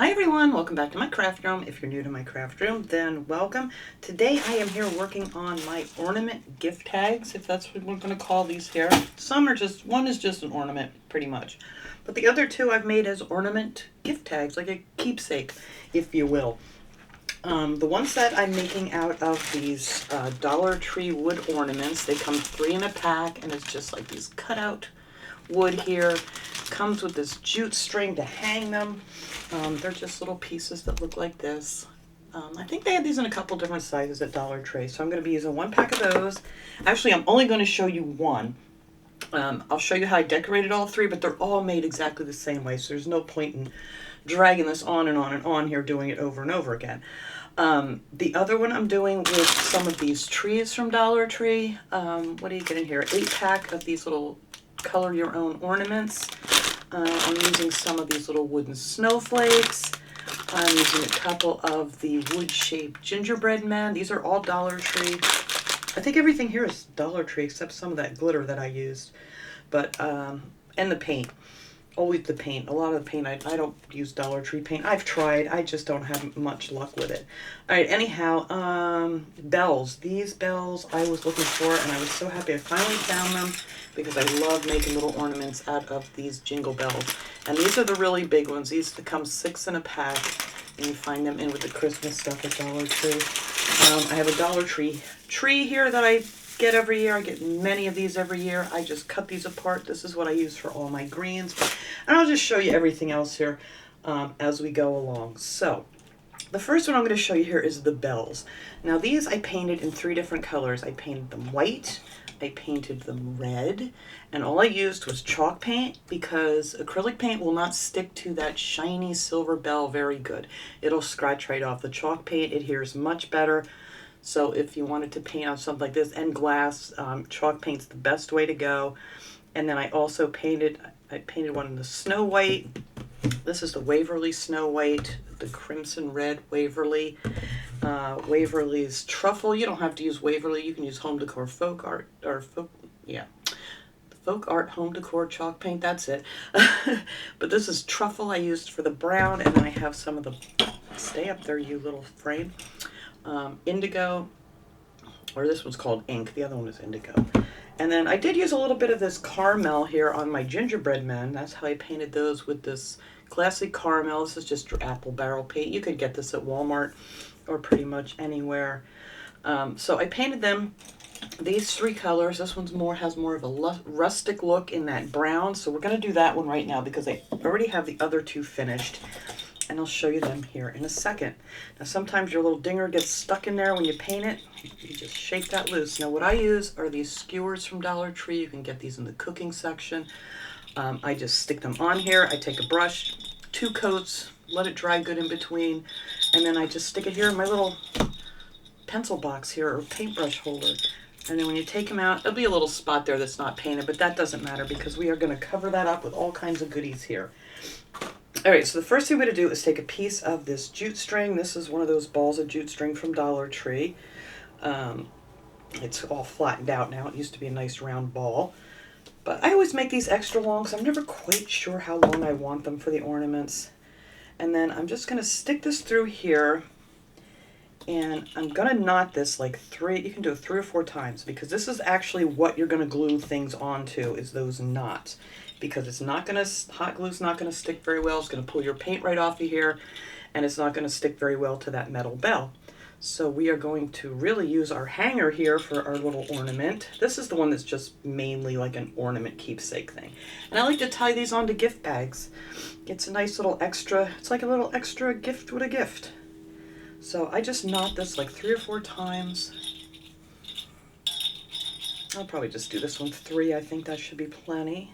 Hi everyone, welcome back to my craft room. If you're new to my craft room, then welcome. Today I am here working on my ornament gift tags, if that's what we're going to call these here. Some are just, one is just an ornament, pretty much. But the other two I've made as ornament gift tags, like a keepsake, if you will. The one set I'm making out of these Dollar Tree wood ornaments. They come 3 in a pack, and it's just like these cutout wood here. Comes with this jute string to hang them. They're just little pieces that look like this. I think they had these in a couple different sizes at Dollar Tree, so I'm going to be using 1 pack of those. Actually, I'm only going to show you one. I'll show you how I decorated all 3, but they're all made exactly the same way, so there's no point in dragging this on and on and on here, doing it over and over again. The other one I'm doing with some of these trees from Dollar Tree. What do you get in here? 8-pack of these little color your own ornaments. I'm using some of these little wooden snowflakes. I'm using a couple of the wood-shaped gingerbread men. These are all Dollar Tree. I think everything here is Dollar Tree except some of that glitter that I used. But, and the paint. Always the paint. A lot of the paint, I don't use Dollar Tree paint. I've tried. I just don't have much luck with it. All right, anyhow, bells. These bells I was looking for, and I was so happy I finally found them because I love making little ornaments out of these jingle bells. And these are the really big ones. These come 6 in a pack, and you find them in with the Christmas stuff at Dollar Tree. I have a Dollar Tree tree here that I get every year. I get many of these every year. I just cut these apart. This is what I use for all my greens. And I'll just show you everything else here as we go along. So the first one I'm going to show you here is the bells. Now these I painted in 3 different colors. I painted them white, I painted them red, and all I used was chalk paint because acrylic paint will not stick to that shiny silver bell very good. It'll scratch right off. The chalk paint adheres much better. So if you wanted to paint on something like this and glass, chalk paint's the best way to go. And then I also painted one in the Snow White. This is the Waverly Snow White, the Crimson Red Waverly. Waverly's Truffle. You don't have to use Waverly. You can use Home Decor Folk Art, or Folk, yeah. Folk Art Home Decor chalk paint, that's it. But this is Truffle I used for the brown, and then I have some of the, stay up there you little frame. Indigo, or this one's called Ink, the other one is Indigo. And then I did use a little bit of this caramel here on my gingerbread men. That's how I painted those, with this classic caramel. This is just apple barrel paint. You could get this at Walmart or pretty much anywhere. So I painted them these 3 colors. This one's has more of a rustic look in that brown. So we're going to do that one right now because I already have the other 2 finished. And I'll show you them here in a second. Now sometimes your little dinger gets stuck in there when you paint it. You just shake that loose. Now what I use are these skewers from Dollar Tree. You can get these in the cooking section. I just stick them on here. I take a brush, 2 coats, let it dry good in between, and then I just stick it here in my little pencil box here, or paintbrush holder. And then when you take them out, there'll be a little spot there that's not painted, but that doesn't matter because we are going to cover that up with all kinds of goodies here. All right, so the first thing we're going to do is take a piece of this jute string. This is one of those balls of jute string from Dollar Tree. It's all flattened out now. It used to be a nice round ball. But I always make these extra long, so I'm never quite sure how long I want them for the ornaments. And then I'm just going to stick this through here. And I'm going to knot this like 3, you can do it 3 or 4 times, because this is actually what you're going to glue things onto, is those knots. Because it's not going to, hot glue's not going to stick very well. It's going to pull your paint right off of here, and it's not going to stick very well to that metal bell. So we are going to really use our hanger here for our little ornament. This is the one that's just mainly like an ornament keepsake thing. And I like to tie these onto gift bags. It's a nice little extra, it's like a little extra gift with a gift. So I just knot this like 3 or 4 times. I'll probably just do this one 3. I think that should be plenty.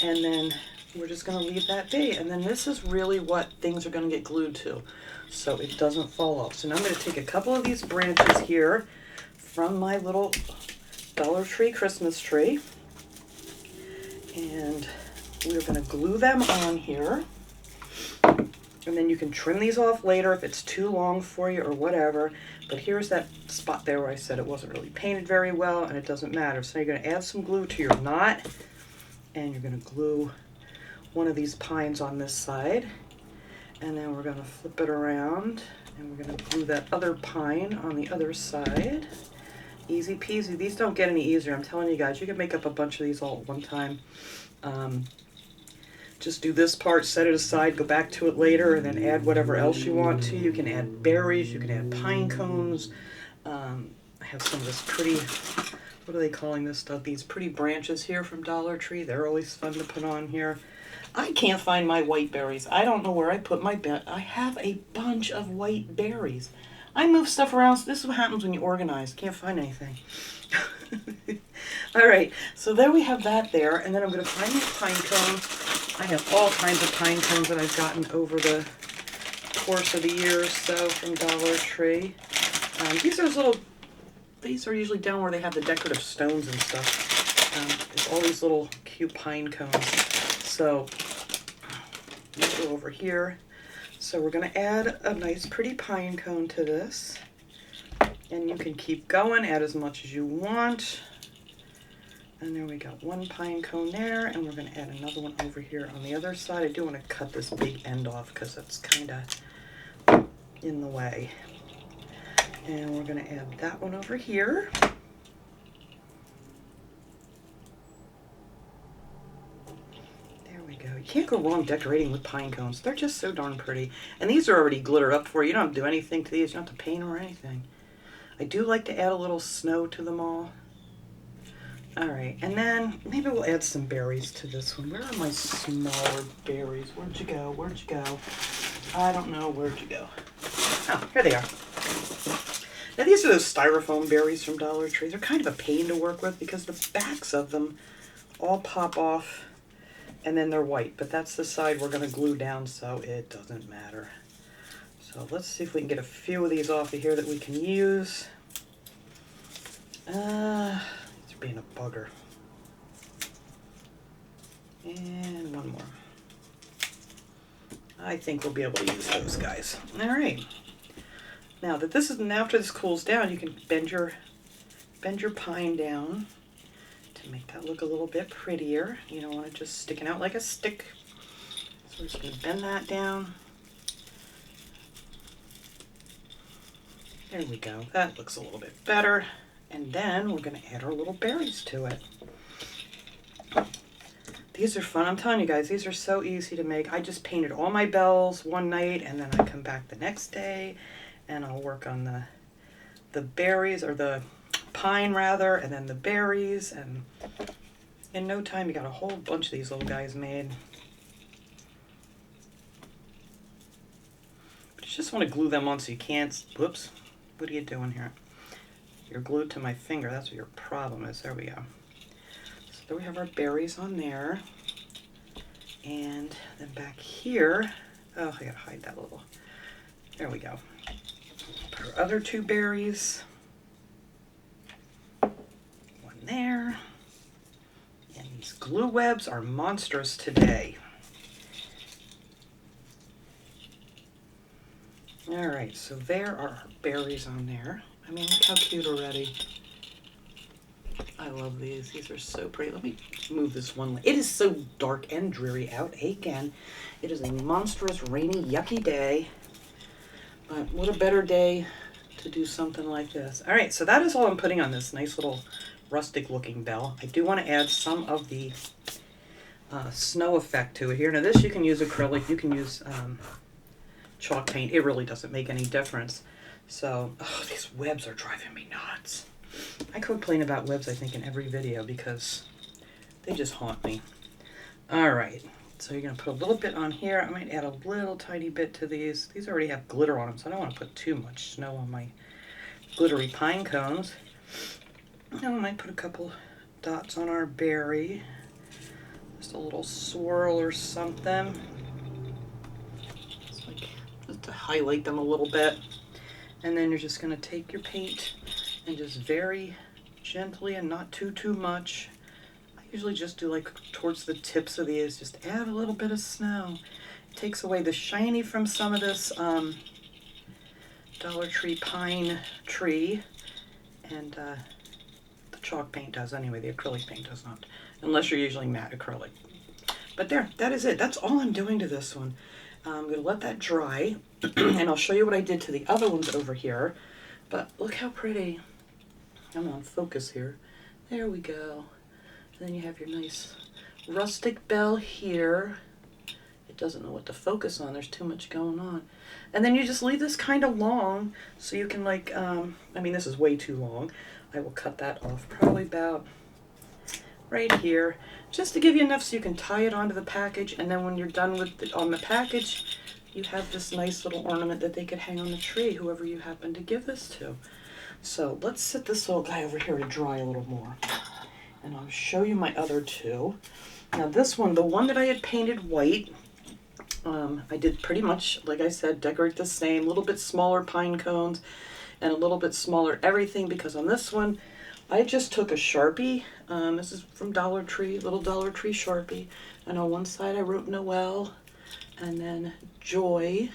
And then we're just going to leave that be. And then this is really what things are going to get glued to, so it doesn't fall off. So now I'm going to take a couple of these branches here from my little Dollar Tree Christmas tree, and we're going to glue them on here. And then you can trim these off later if it's too long for you or whatever. But here's that spot there where I said it wasn't really painted very well, and it doesn't matter. So you're going to add some glue to your knot, and you're going to glue one of these pines on this side. And then we're gonna flip it around and we're gonna glue that other pine on the other side. Easy peasy. These don't get any easier. I'm telling you guys, you can make up a bunch of these all at one time. Just do this part, set it aside, go back to it later, and then add whatever else you want to. You can add berries, you can add pine cones. I have some of this pretty, what are they calling this stuff? These pretty branches here from Dollar Tree. They're always fun to put on here. I can't find my white berries. I don't know where I put my I have a bunch of white berries. I move stuff around. This is what happens when you organize. Can't find anything. All right, so there we have that there, and then I'm going to find these pine cones. I have all kinds of pine cones that I've gotten over the course of the year or so from Dollar Tree. These are usually down where they have the decorative stones and stuff. There's all these little cute pine cones. So let's go over here. So we're going to add a nice pretty pine cone to this. And you can keep going, add as much as you want. And there we go, one pine cone there, and we're going to add another one over here on the other side. I do want to cut this big end off because it's kind of in the way. And we're going to add that one over here. There we go. You can't go wrong decorating with pine cones. They're just so darn pretty. And these are already glittered up for you. You don't have to do anything to these. You don't have to paint them or anything. I do like to add a little snow to them all. All right, and then maybe we'll add some berries to this one. Where are my smaller berries? Where'd you go? Where'd you go? I don't know. Where'd you go? Oh, here they are. Now, these are those styrofoam berries from Dollar Tree. They're kind of a pain to work with because the backs of them all pop off, and then they're white. But that's the side we're going to glue down, so it doesn't matter. So let's see if we can get a few of these off of here that we can use. Being a bugger. And one more. I think we'll be able to use those guys. All right. Now that this is, after this cools down, you can bend your pine down to make that look a little bit prettier. You don't want it just sticking out like a stick. So we're just going to bend that down. There we go. That looks a little bit better. And then we're going to add our little berries to it. These are fun. I'm telling you guys, these are so easy to make. I just painted all my bells one night, and then I come back the next day, and I'll work on the berries, or the pine rather, and then the berries, and in no time you got a whole bunch of these little guys made. But you just want to glue them on so you can't. Whoops. What are you doing here? You're glued to my finger. That's what your problem is. There we go. So there we have our berries on there. And then back here, oh, I gotta hide that little. There we go. Put our other two berries. One there. And these glue webs are monstrous today. All right, so there are our berries on there. I mean, look how cute already. I love these. These are so pretty. Let me move this one. It is so dark and dreary out again. It is a monstrous, rainy, yucky day. But what a better day to do something like this. All right, so that is all I'm putting on this nice little rustic looking bell. I do want to add some of the snow effect to it here. Now this you can use acrylic. You can use chalk paint. It really doesn't make any difference. So, oh, these webs are driving me nuts. I complain about webs, I think, in every video because they just haunt me. All right, so you're going to put a little bit on here. I might add a little tiny bit to these. These already have glitter on them, so I don't want to put too much snow on my glittery pine cones. And I might put a couple dots on our berry. Just a little swirl or something. Just to highlight them a little bit. And then you're just going to take your paint and just very gently and not too much. I usually just do like towards the tips of these, just add a little bit of snow. It takes away the shiny from some of this Dollar Tree pine tree. And the chalk paint does anyway, the acrylic paint does not. Unless you're using matte acrylic. But there, that is it. That's all I'm doing to this one. I'm going to let that dry, and I'll show you what I did to the other ones over here. But look how pretty. I'm on focus here. There we go. And then you have your nice rustic bell here. It doesn't know what to focus on. There's too much going on. And then you just leave this kind of long, so you can like, I mean, this is way too long. I will cut that off probably about right here, just to give you enough so you can tie it onto the package, and then when you're done with it on the package, you have this nice little ornament that they could hang on the tree, whoever you happen to give this to. So let's set this little guy over here to dry a little more, and I'll show you my other two. Now this one, the one that I had painted white, I did pretty much, like I said, decorate the same, a little bit smaller pine cones and a little bit smaller everything, because on this one, I just took a Sharpie. This is from Dollar Tree, little Dollar Tree Sharpie. And on one side I wrote Noel and then Joy.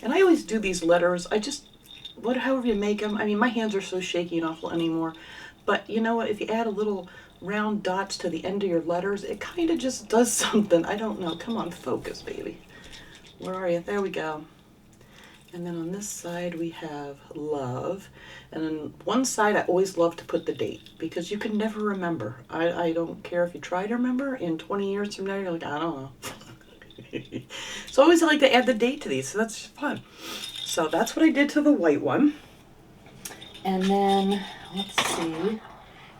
And I always do these letters. I just, however you make them. I mean, my hands are so shaky and awful anymore. But you know what? If you add a little round dots to the end of your letters, it kind of just does something. I don't know. Come on, focus, baby. Where are you? There we go. And then on this side we have love. And on one side I always love to put the date, because you can never remember. I don't care if you try to remember. In 20 years from now you're like, I don't know. So I always like to add the date to these, so that's fun. So that's what I did to the white one. And then, let's see,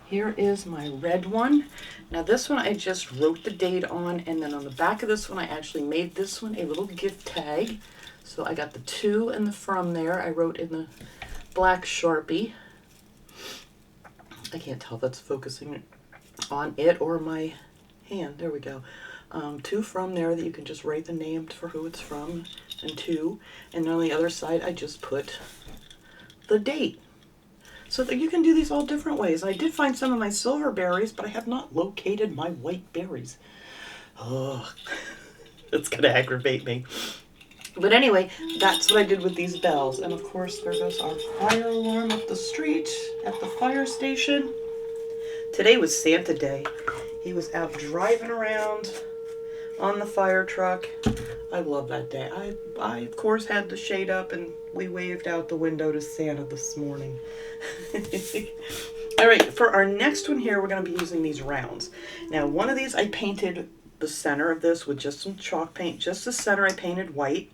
here is my red one. Now this one I just wrote the date on, and then on the back of this one I actually made this one a little gift tag. So I got the to and the from there. I wrote in the black Sharpie. I can't tell if that's focusing on it or my hand. There we go. To from there, that you can just write the name for who it's from, and to. And on the other side I just put the date. So that you can do these all different ways. I did find some of my silver berries, but I have not located my white berries. Oh, it's gonna aggravate me. But anyway, that's what I did with these bells. And of course, there goes our fire alarm up the street at the fire station. Today was Santa Day. He was out driving around on the fire truck. I love that day. I of course had the shade up, and we waved out the window to Santa this morning. All right, for our next one here, we're going to be using these rounds. Now, one of these I painted the center of this with just some chalk paint. Just the center I painted white.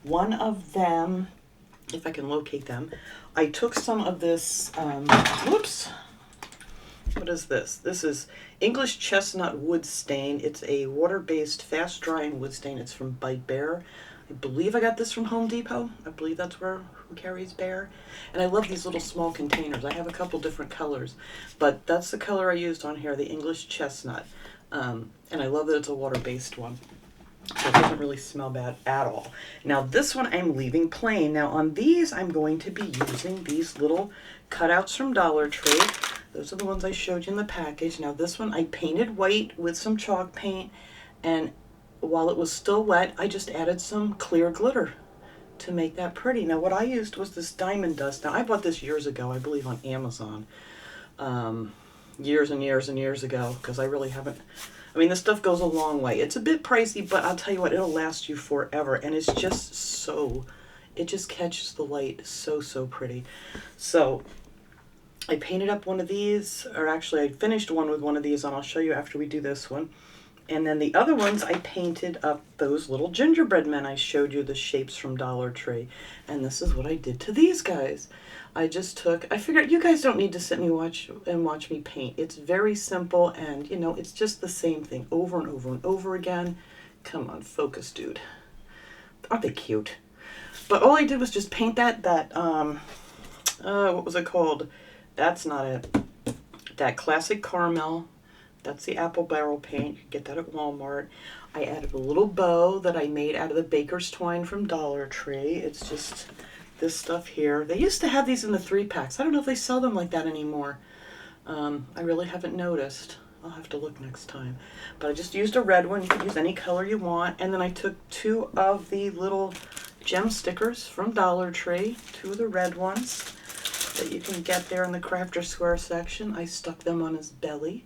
One of them, if I can locate them, I took some of this, whoops, what is this? This is English Chestnut Wood Stain. It's a water-based, fast-drying wood stain. It's from Bite Bear. I believe I got this from Home Depot. I believe that's who carries Bear. And I love these little small containers. I have a couple different colors, but that's the color I used on here, the English Chestnut. And I love that it's a water-based one. So it doesn't really smell bad at all. Now this one I'm leaving plain. Now on these I'm going to be using these little cutouts from Dollar Tree. Those are the ones I showed you in the package. Now this one I painted white with some chalk paint, and while it was still wet I just added some clear glitter to make that pretty. Now what I used was this diamond dust. Now I bought this years ago, I believe on Amazon. Years and years and years ago, because I really haven't, I mean, this stuff goes a long way. It's a bit pricey, but I'll tell you what, it'll last you forever. And it's just so, it just catches the light so, so pretty. So I painted up one of these, or actually I finished one with one of these, and I'll show you after we do this one. And then the other ones, I painted up those little gingerbread men I showed you, the shapes from Dollar Tree. And this is what I did to these guys. I just took, I figured you guys don't need to sit and watch me paint. It's very simple, and you know, it's just the same thing over and over and over again. Come on, focus, dude. Aren't they cute? But all I did was just paint that what was it called? That's not it. That classic caramel. That's the apple barrel paint. You can get that at Walmart. I added a little bow that I made out of the baker's twine from Dollar Tree. It's just this stuff here. They used to have these in the 3-packs. I don't know if they sell them like that anymore. I really haven't noticed. I'll have to look next time. But I just used a red one. You can use any color you want. And then I took 2 of the little gem stickers from Dollar Tree. 2 of the red ones that you can get there in the Crafter Square section. I stuck them on his belly.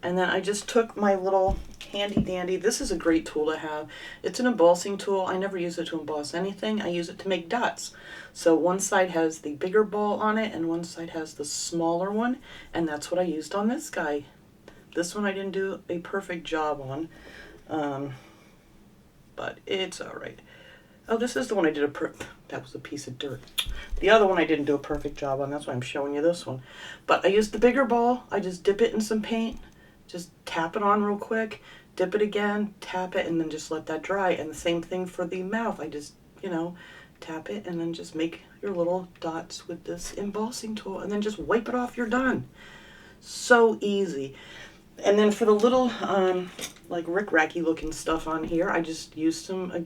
And then I just took my little handy dandy. This is a great tool to have. It's an embossing tool. I never use it to emboss anything. I use it to make dots. So one side has the bigger ball on it and one side has the smaller one, and that's what I used on this guy. This one I didn't do a perfect job on, but it's all right. Oh, this is the one I did that was a piece of dirt. The other one I didn't do a perfect job on. That's why I'm showing you this one. But I used the bigger ball. I just dip it in some paint, just tap it on real quick, dip it again, tap it, and then just let that dry. And the same thing for the mouth. I just, you know, tap it and then just make your little dots with this embossing tool and then just wipe it off. You're done. So easy. And then for the little like rick-racky looking stuff on here, I just used some of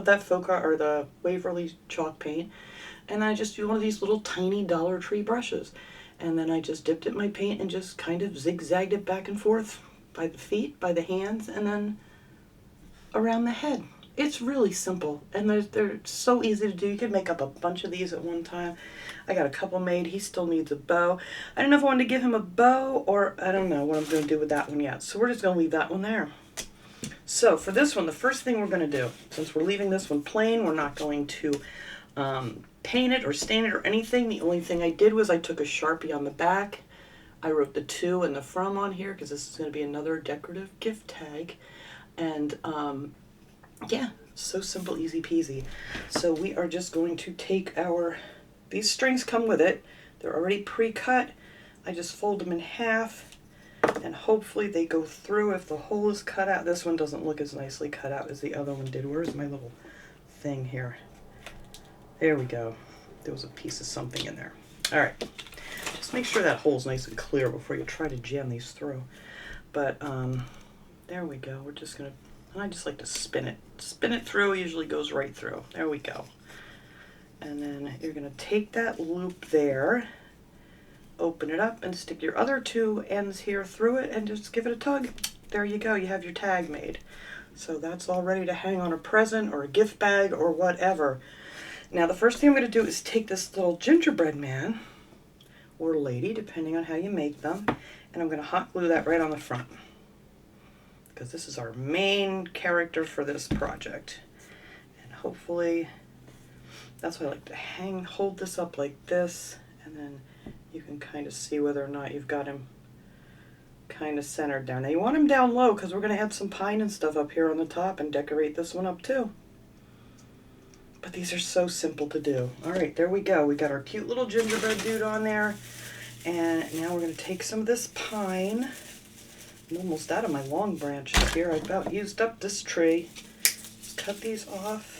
that Foca or the Waverly chalk paint, and I just used one of these little tiny Dollar Tree brushes, and then I just dipped it in my paint and just kind of zigzagged it back and forth by the feet, by the hands, and then around the head. It's really simple, and they're so easy to do. You can make up a bunch of these at one time. I got a couple made. He still needs a bow. I don't know if I want to give him a bow, or I don't know what I'm going to do with that one yet. So we're just going to leave that one there. So for this one, the first thing we're going to do, since we're leaving this one plain, we're not going to paint it or stain it or anything. The only thing I did was I took a Sharpie on the back. I wrote the to and the from on here because this is going to be another decorative gift tag. And yeah, so simple, easy peasy. So we are just going to take these strings come with it. They're already pre-cut. I just fold them in half and hopefully they go through if the hole is cut out. This one doesn't look as nicely cut out as the other one did. Where's my little thing here? There we go. There was a piece of something in there. All right. Just make sure that hole's nice and clear before you try to jam these through. But there we go. We're just gonna, and I just like to spin it. Spin it through, usually goes right through. There we go. And then you're gonna take that loop there, open it up and stick your other two ends here through it and just give it a tug. There you go, you have your tag made. So that's all ready to hang on a present or a gift bag or whatever. Now the first thing I'm gonna do is take this little gingerbread man or lady, depending on how you make them, and I'm gonna hot glue that right on the front, because this is our main character for this project. And hopefully, that's why I like to hold this up like this, and then you can kind of see whether or not you've got him kind of centered down. Now you want him down low because we're going to add some pine and stuff up here on the top and decorate this one up too. But these are so simple to do. All right, there we go. We got our cute little gingerbread dude on there. And now we're going to take some of this pine. I'm almost out of my long branches here. I about used up this tree. Just cut these off.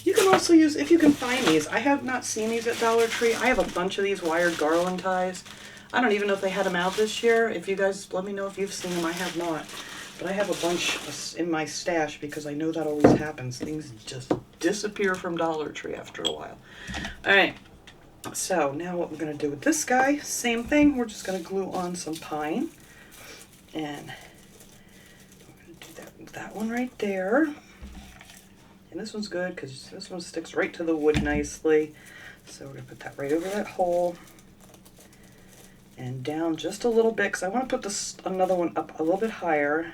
You can also use, if you can find these, I have not seen these at Dollar Tree. I have a bunch of these wired garland ties. I don't even know if they had them out this year. If you guys, let me know if you've seen them. I have not. But I have a bunch in my stash because I know that always happens. Things just disappear from Dollar Tree after a while. All right. So now what we're going to do with this guy, same thing. We're just going to glue on some pine. And we're going to do that with that one right there. And this one's good because this one sticks right to the wood nicely. So we're going to put that right over that hole. And down just a little bit because I want to put another one up a little bit higher.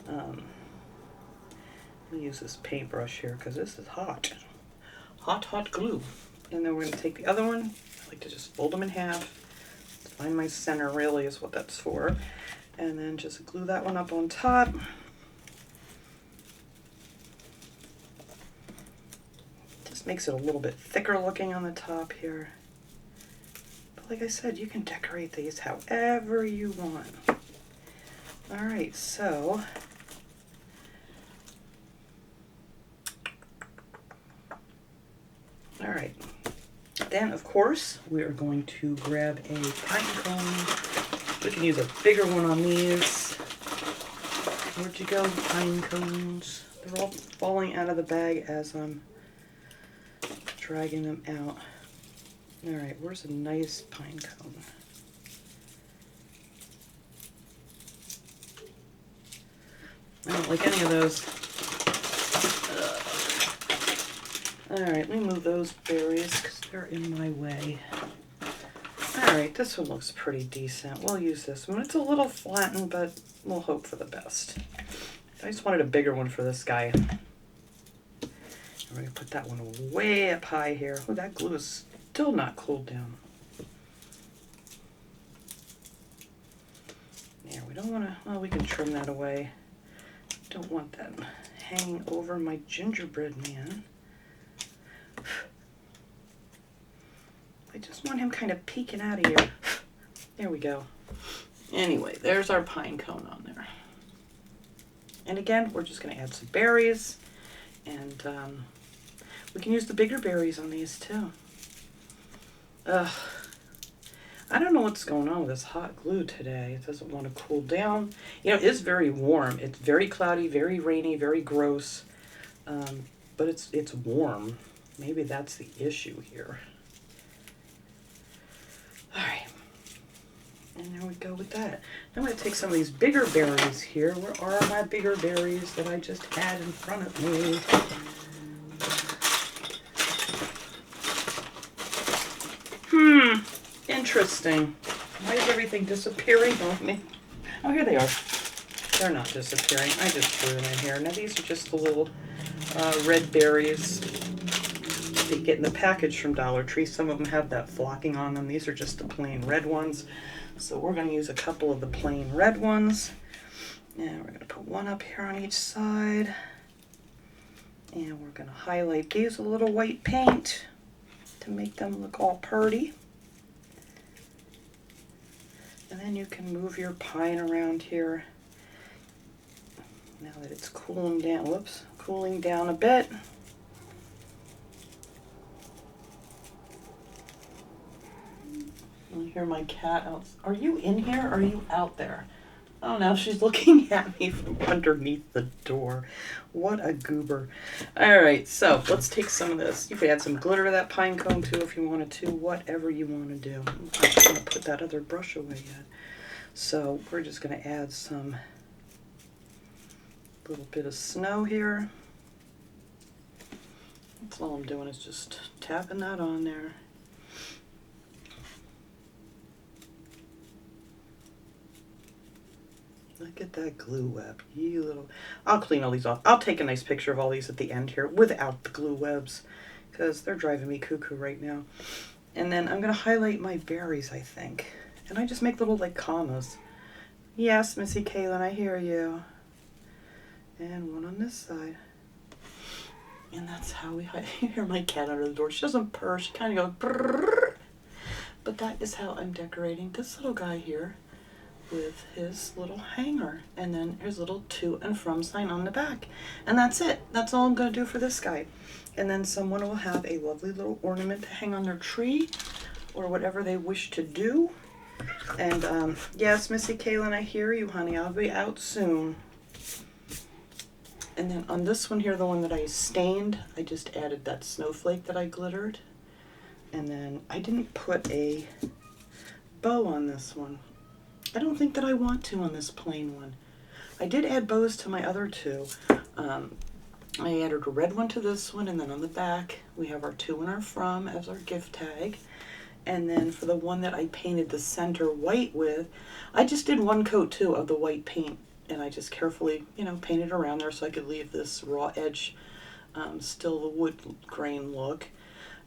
Let me use this paintbrush here because this is hot. Hot, hot glue. And then we're going to take the other one. I like to just fold them in half. Find my center really is what that's for. And then just glue that one up on top. Makes it a little bit thicker looking on the top here. But like I said, you can decorate these however you want. All right, so all right. Then of course we are going to grab a pine cone. We can use a bigger one on these. Where'd you go, pine cones? They're all falling out of the bag as I'm dragging them out. All right, where's a nice pine cone? I don't like any of those. All right, let me move those berries because they're in my way. All right, this one looks pretty decent. We'll use this one. It's a little flattened, but we'll hope for the best. I just wanted a bigger one for this guy. We're going to put that one way up high here. Oh, that glue is still not cooled down. Yeah, we don't want to, well, we can trim that away. Don't want that hanging over my gingerbread man. I just want him kind of peeking out of here. There we go. Anyway, there's our pine cone on there. And again, we're just going to add some berries. And we can use the bigger berries on these too. I don't know what's going on with this hot glue today. It doesn't want to cool down. You know, it is very warm. It's very cloudy, very rainy, very gross. But it's warm. Maybe that's the issue here. All right. And there we go with that. Now I'm going to take some of these bigger berries here. Where are my bigger berries that I just had in front of me? Interesting. Why is everything disappearing on me? Oh, here they are. They're not disappearing. I just threw them in here. Now these are just the little red berries that you get in the package from Dollar Tree. Some of them have that flocking on them. These are just the plain red ones. So we're going to use a couple of the plain red ones. And we're going to put one up here on each side. And we're going to highlight these with a little white paint to make them look all purty. And then you can move your pine around here. Now that it's cooling down, whoops, cooling down a bit. I hear my cat out. Are you in here or are you out there? Oh, now she's looking at me from underneath the door. What a goober. All right, so let's take some of this. You could add some glitter to that pine cone too if you wanted to, whatever you want to do. I'm not going to put that other brush away yet. So we're just going to add some little bit of snow here. That's all I'm doing is just tapping that on there. Look at that glue web, you little... I'll clean all these off. I'll take a nice picture of all these at the end here without the glue webs because they're driving me cuckoo right now. And then I'm going to highlight my berries, I think. And I just make little like commas. Yes, Missy Kaylin, I hear you. And one on this side. And that's how we hide. You hear my cat under the door. She doesn't purr. She kind of goes brrrr. But that is how I'm decorating this little guy here with his little hanger. And then his little to and from sign on the back. And that's it. That's all I'm going to do for this guy. And then someone will have a lovely little ornament to hang on their tree or whatever they wish to do. And yes, Missy Kaylin, I hear you, honey. I'll be out soon. And then on this one here, the one that I stained, I just added that snowflake that I glittered. And then I didn't put a bow on this one. I don't think that I want to on this plain one. I did add bows to my other two. I added a red one to this one, and then on the back we have our to and our from as our gift tag. And then for the one that I painted the center white with, I just did one coat too of the white paint. And I just carefully, you know, painted around there so I could leave this raw edge, still the wood grain look.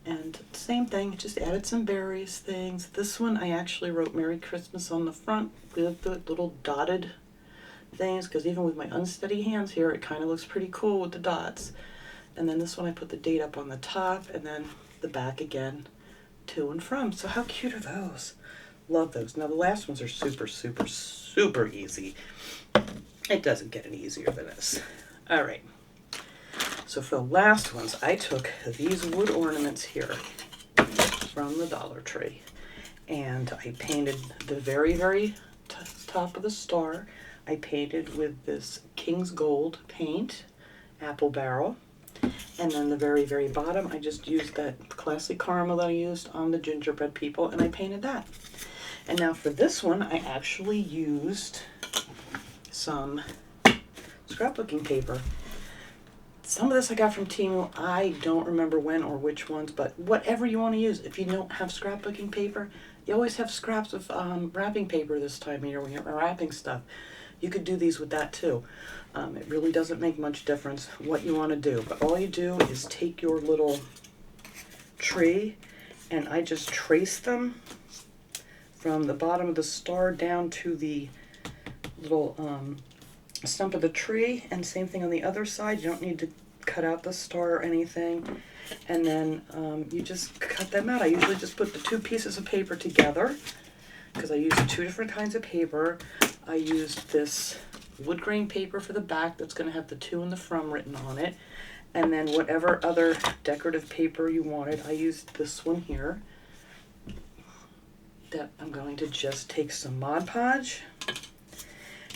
And same thing, just added some berries things. This one I actually wrote Merry Christmas on the front with the little dotted things, because even with my unsteady hands here, it kind of looks pretty cool with the dots. And then this one I put the date up on the top, and then the back again, to and from. So how cute are those? Love those. Now the last ones are super, super, super easy. It doesn't get any easier than this. All right. So for the last ones, I took these wood ornaments here from the Dollar Tree. And I painted the very, very top of the star. I painted with this King's Gold paint, apple barrel. And then the very, very bottom, I just used that classic caramel that I used on the gingerbread people, and I painted that. And now for this one, I actually used some scrapbooking paper. Some of this I got from Temu. I don't remember when or which ones, but whatever you want to use. If you don't have scrapbooking paper, You always have scraps of wrapping paper this time of year when you're wrapping stuff. You could do these with that too. It really doesn't make much difference what you want to do, but all you do is take your little tree, and I just trace them from the bottom of the star down to the little stump of the tree, and same thing on the other side. You don't need to cut out the star or anything, and then you just cut them out. I usually just put the two pieces of paper together because I use two different kinds of paper. I used this wood grain paper for the back that's going to have the to and the from written on it, and then whatever other decorative paper you wanted, I used this one here that I'm going to just take some Mod Podge.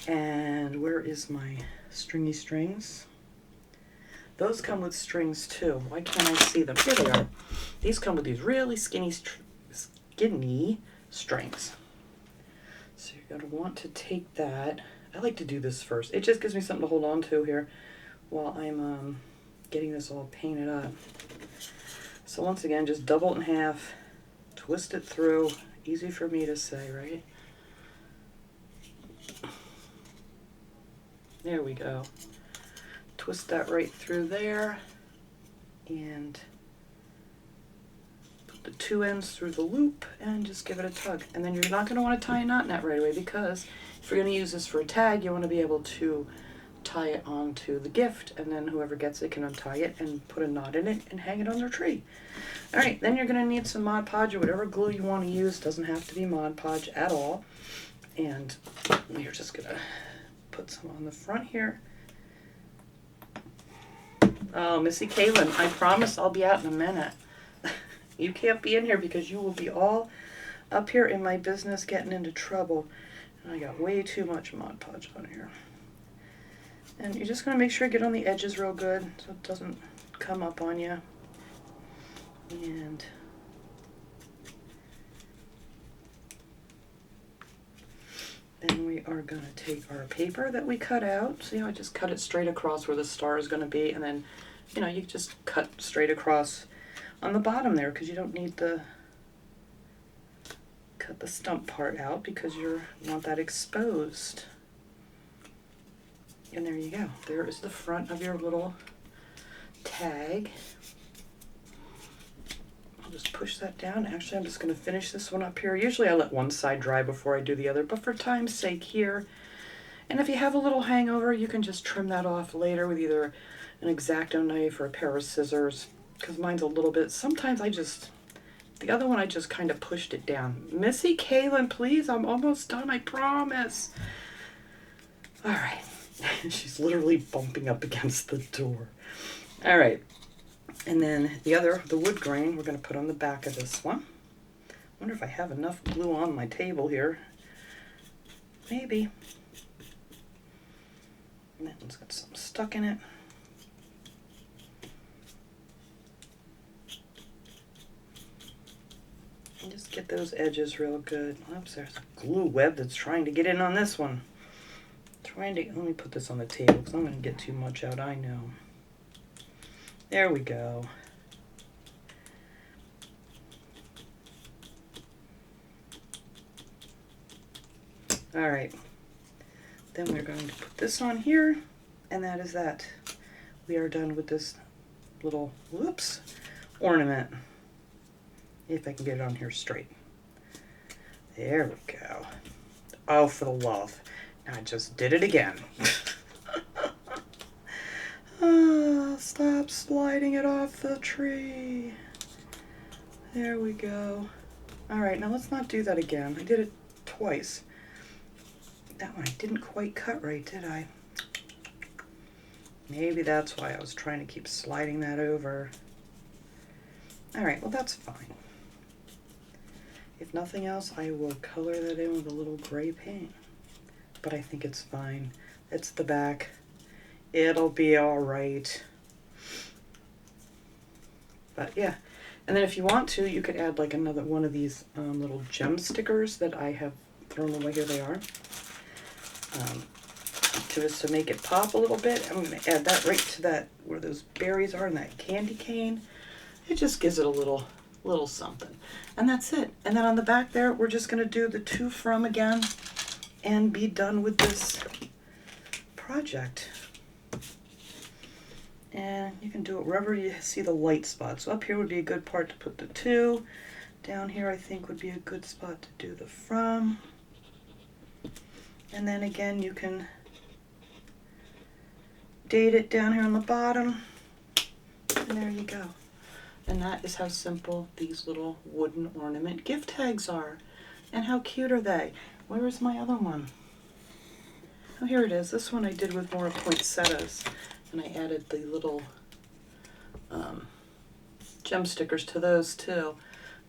And where is my stringy strings? Those come with strings too. Why can't I see them? Here they are. These come with these really skinny strings. So you're going to want to take that. I like to do this first. It just gives me something to hold on to here while I'm getting this all painted up. So once again, just double it in half, twist it through. Easy for me to say, right? There we go. Twist that right through there and put the two ends through the loop and just give it a tug. And then you're not going to want to tie a knot in that right away, because if you're going to use this for a tag, you want to be able to tie it onto the gift, and then whoever gets it can untie it and put a knot in it and hang it on their tree. All right, then you're going to need some Mod Podge or whatever glue you want to use. Doesn't have to be Mod Podge at all. And you're just going to put some on the front here. Oh, Missy Kaylin, I promise I'll be out in a minute. You can't be in here because you will be all up here in my business getting into trouble. And I got way too much Mod Podge on here. And you're just going to make sure you get on the edges real good so it doesn't come up on you. And then we are going to take our paper that we cut out. See how I just cut it straight across where the star is going to be, and then, you know, you just cut straight across on the bottom there because you don't need to cut the stump part out because you want that exposed. And there you go. There is the front of your little tag. I'll just push that down. Actually, I'm just going to finish this one up here. Usually I let one side dry before I do the other, but for time's sake here. And if you have a little hangover, you can just trim that off later with either an X-Acto knife or a pair of scissors, because mine's a little bit, sometimes the other one I just kind of pushed it down. Missy Kaylin, please, I'm almost done, I promise. All right. She's literally bumping up against the door. All right. And then the wood grain, we're going to put on the back of this one. I wonder if I have enough glue on my table here. Maybe. And that one's got something stuck in it. And just get those edges real good. Oops, there's a glue web that's trying to get in on this one. Let me put this on the table because I'm going to get too much out, I know. There we go. All right. Then we're going to put this on here, and that is that. We are done with this little, ornament. If I can get it on here straight. There we go. Oh, for the love. I just did it again. Stop sliding it off the tree. There we go. All right, now let's not do that again. I did it twice. That one I didn't quite cut right, did I? Maybe that's why I was trying to keep sliding that over. All right, well, that's fine. If nothing else, I will color that in with a little gray paint. But I think it's fine. It's the back. It'll be all right. But yeah, and then if you want to, you could add like another one of these little gem stickers that I have thrown away. Here they are. To make it pop a little bit. I'm going to add that right to that where those berries are and that candy cane. It just gives it a little little something. And that's it. And then on the back there, we're just going to do the to from again and be done with this project. And you can do it wherever you see the light spots. So up here would be a good part to put the to. Down here I think would be a good spot to do the from. And then again you can date it down here on the bottom. And there you go. And that is how simple these little wooden ornament gift tags are. And how cute are they? Where is my other one? Oh, here it is. This one I did with more poinsettias. And I added the little gem stickers to those too.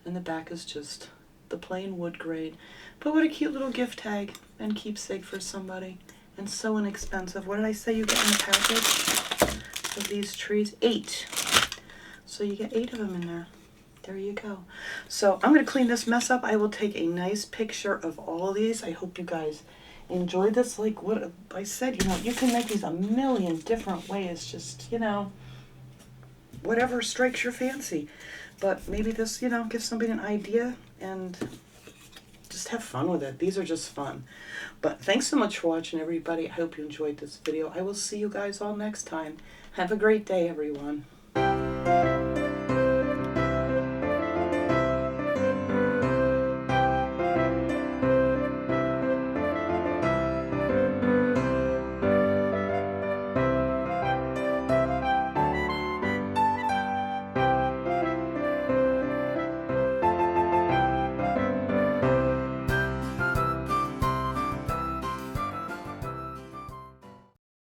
And the back is just the plain wood grade. But what a cute little gift tag and keepsake for somebody. And so inexpensive. What did I say you get in the package of these trees? 8. So you get 8 of them in there. There you go. So I'm going to clean this mess up. I will take a nice picture of all of these. I hope you guys enjoy this. Like what I said, you know, you can make these a million different ways. Just, you know, whatever strikes your fancy. But maybe this, you know, gives somebody an idea and just have fun with it. These are just fun. But thanks so much for watching, everybody. I hope you enjoyed this video. I will see you guys all next time. Have a great day, everyone.